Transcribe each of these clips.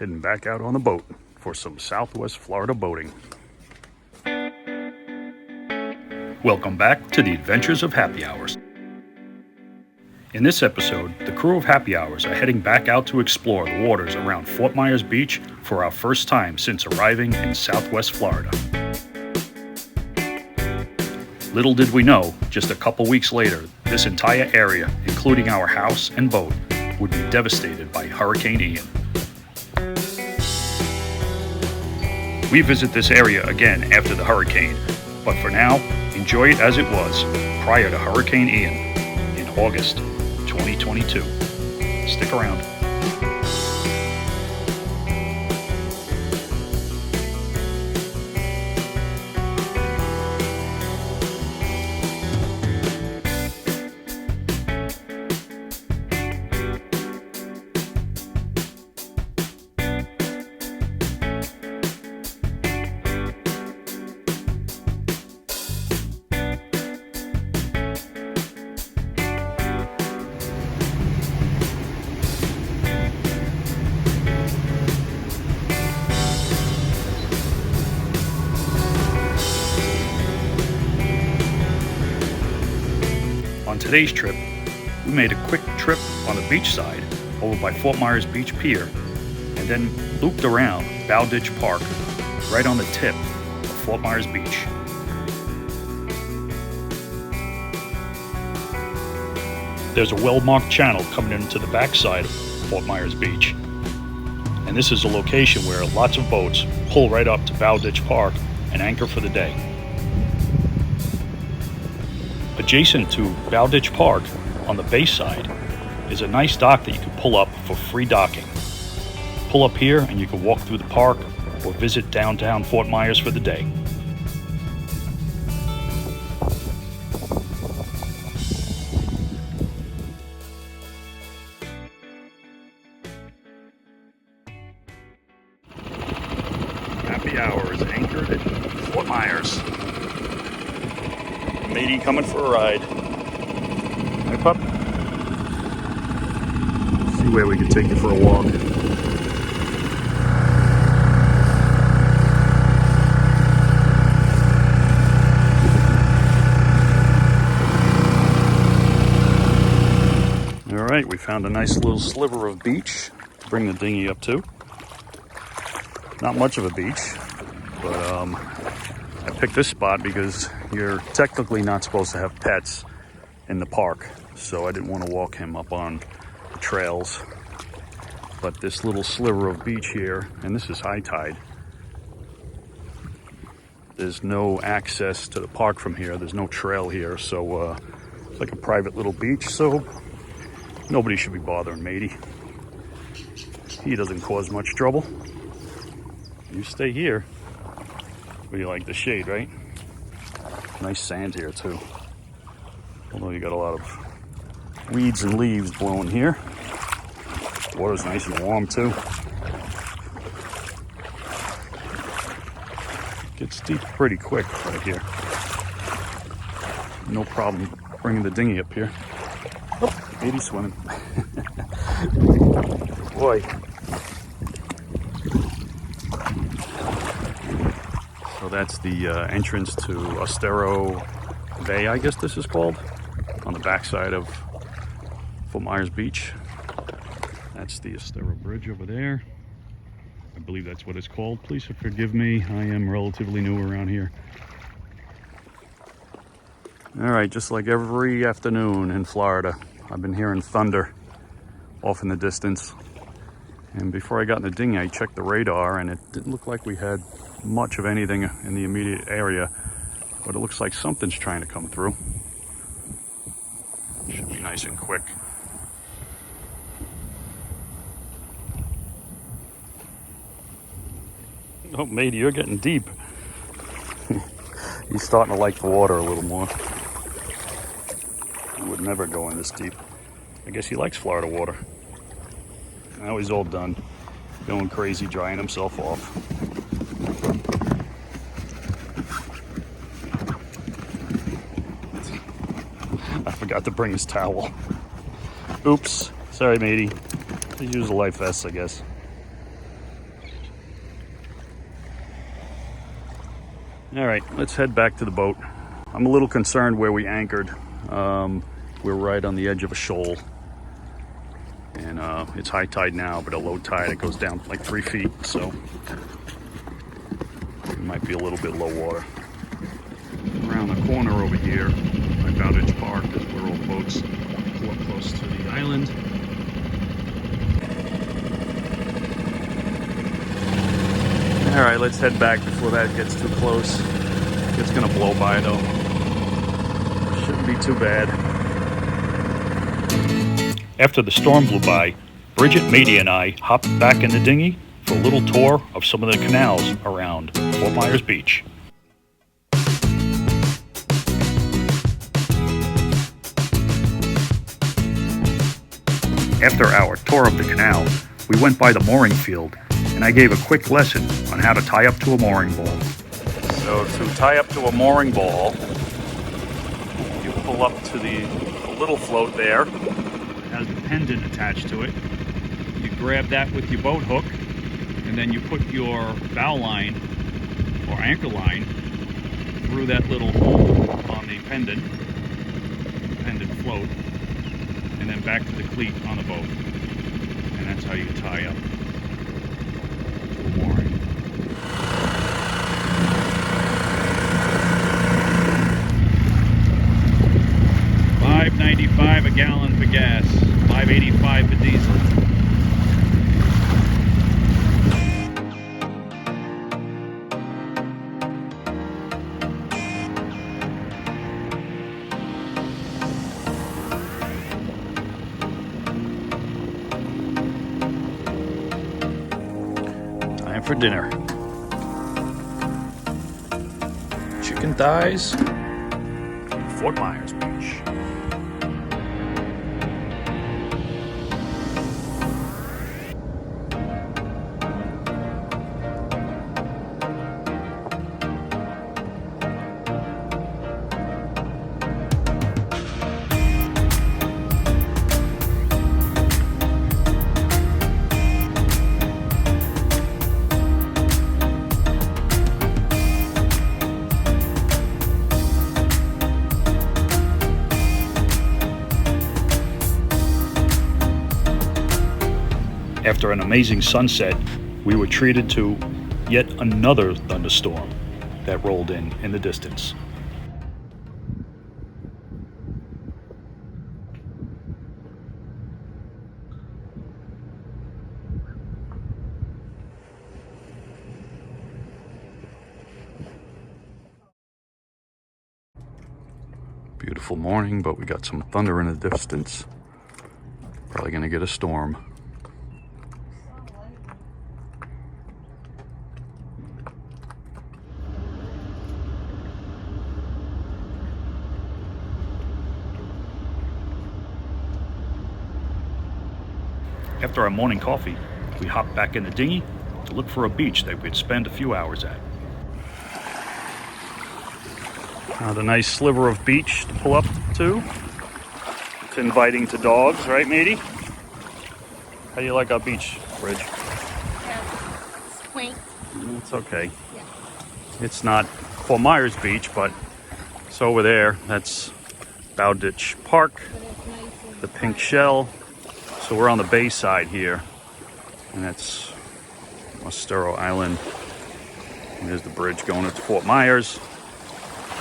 heading back out on the boat for some Southwest Florida boating. Welcome back to the Adventures of Happy Hours. In this episode, the crew of Happy Hours are heading back out to explore the waters around Fort Myers Beach for our first time since arriving in Southwest Florida. Little did we know, just a couple weeks later, this entire area, including our house and boat, would be devastated by Hurricane Ian. We visit this area again after the hurricane, but for now, enjoy it as it was prior to Hurricane Ian in August 2022. Stick around. On today's trip, we made a quick trip on the beach side over by Fort Myers Beach Pier and then looped around Bowditch Park right on the tip of Fort Myers Beach. There's a well-marked channel coming into the backside of Fort Myers Beach, and this is a location where lots of boats pull right up to Bowditch Park and anchor for the day. Adjacent to Bowditch Park, on the bay side, is a nice dock that you can pull up for free docking. Pull up here and you can walk through the park or visit downtown Fort Myers for the day. Happy Hours anchored at Fort Myers. Matey coming for a ride. Hi, pup. See where we can take you for a walk. All right, we found a nice little sliver of beach to bring the dinghy up to. Not much of a beach, but I picked this spot because you're technically not supposed to have pets in the park, so I didn't want to walk him up on the trails. But this little sliver of beach here, and this is high tide, there's no access to the park from here. There's no trail here, so it's like a private little beach, so nobody should be bothering Matey. He doesn't cause much trouble. You stay here. But you like the shade, right? Nice sand here too. Although you got a lot of weeds and leaves blowing here. Water's nice and warm too. Gets deep pretty quick right here. No problem bringing the dinghy up here. Oh, Matey's swimming. Boy. So that's the entrance to Estero Bay, I guess this is called, on the backside of Fort Myers Beach. That's the Estero Bridge over there. I believe that's what it's called. Please forgive me, I am relatively new around here. All right, just like every afternoon in Florida, I've been hearing thunder off in the distance. And before I got in the dinghy, I checked the radar, and it didn't look like we had much of anything in the immediate area, but it looks like something's trying to come through. Should be nice and quick. Oh, Matey, you're getting deep. He's starting to like the water a little more. He would never go in this deep. I guess he likes Florida water. Now he's all done, going crazy, drying himself off. I forgot to bring his towel. Oops, sorry, matey. Please use a life vest, I guess. All right, let's head back to the boat. I'm a little concerned where we anchored. We're right on the edge of a shoal. And it's high tide now, but at low tide it goes down like 3 feet, so it might be a little bit low water. Around the corner over here by Bowditch Park is where all the boats pull up close to the island. All right, let's head back before that gets too close. It's gonna blow by though. Shouldn't be too bad. After the storm blew by, Bridget, Matey, and I hopped back in the dinghy for a little tour of some of the canals around Fort Myers Beach. After our tour of the canal, we went by the mooring field, and I gave a quick lesson on how to tie up to a mooring ball. So to tie up to a mooring ball, you pull up to the little float there. It has the pendant attached to it. You grab that with your boat hook, and then you put your bow line or anchor line through that little hole on the pendant float, and then back to the cleat on the boat. And that's how you tie up to a mooring. $5.95 a gallon for gas, $5.85 for diesel. Time for dinner. Chicken thighs, Fort Myers Beach. After an amazing sunset, we were treated to yet another thunderstorm that rolled in the distance. Beautiful morning, but we got some thunder in the distance. Probably gonna get a storm. After our morning coffee, we hopped back in the dinghy to look for a beach that we'd spend a few hours at. The nice sliver of beach to pull up to. It's inviting to dogs, right, Matey? How do you like our beach, Bridge? It's quaint. It's okay. Yeah. It's not Fort Myers Beach, but it's over there. That's Bowditch Park, But it's nice and the pink shell. So we're on the bay side here, and that's Estero Island. And there's the bridge going up to Fort Myers,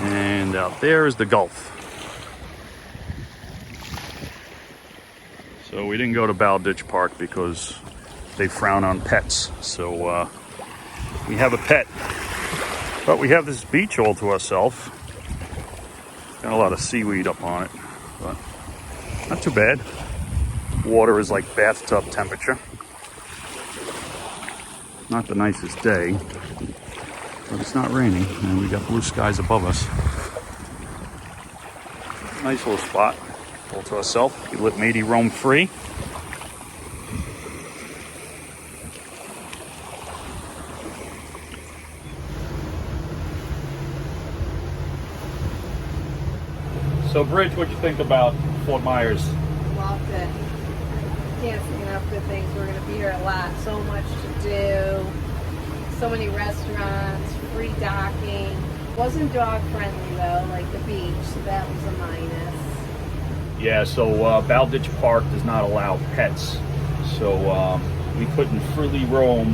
and out there is the Gulf. So we didn't go to Bowditch Park because they frown on pets. So we have a pet, but we have this beach all to ourselves. Got a lot of seaweed up on it, but not too bad. Water is like bathtub temperature. Not the nicest day, but it's not raining, and we got blue skies above us. Nice little spot, all to ourselves. We let Matey roam free. So, Bridge, what'd you think about Fort Myers? loved it. Can't say enough good things. We're going to be here a lot. So much to do. So many restaurants, free docking. Wasn't dog friendly though, like the beach, so that was a minus. Yeah, so Bowditch Park does not allow pets, so we couldn't freely roam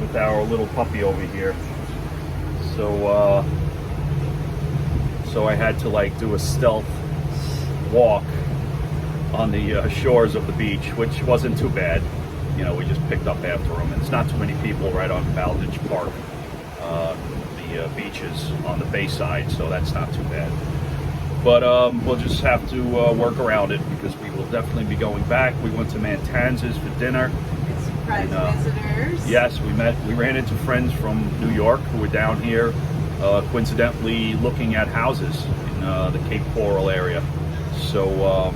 with our little puppy over here. So so I had to like do a stealth walk on the shores of the beach, which wasn't too bad. You know, we just picked up after them, and it's not too many people right on Bowditch Park. The beaches on the bay side, so that's not too bad. But we'll just have to work around it because we will definitely be going back. We went to Mantanzas for dinner. Surprise visitors. Yes, we ran into friends from New York who were down here, coincidentally looking at houses in the Cape Coral area. So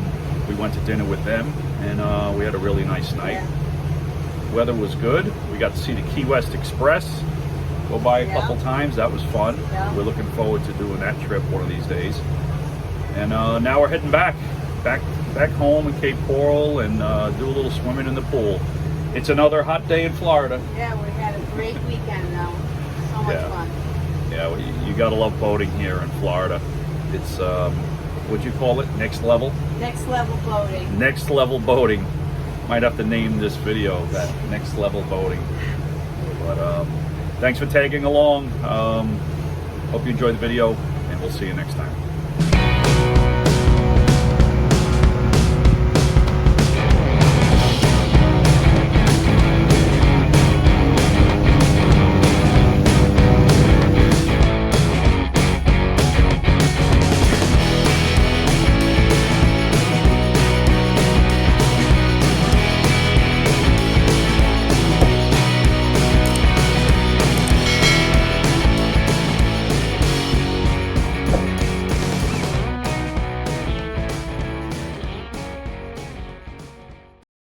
we went to dinner with them, and we had a really nice night. Yeah. Weather was good. We got to see the Key West Express go by a couple times. That was fun. Yeah. We're looking forward to doing that trip one of these days. And now we're heading back home in Cape Coral and do a little swimming in the pool. It's another hot day in Florida. Yeah, we had a great weekend though. So much fun. Yeah, well, you gotta love boating here in Florida. It's what'd you call it? Next level? Next level boating. Next level boating. Might have to name this video that, next level boating. But thanks for tagging along. Hope you enjoyed the video, and we'll see you next time.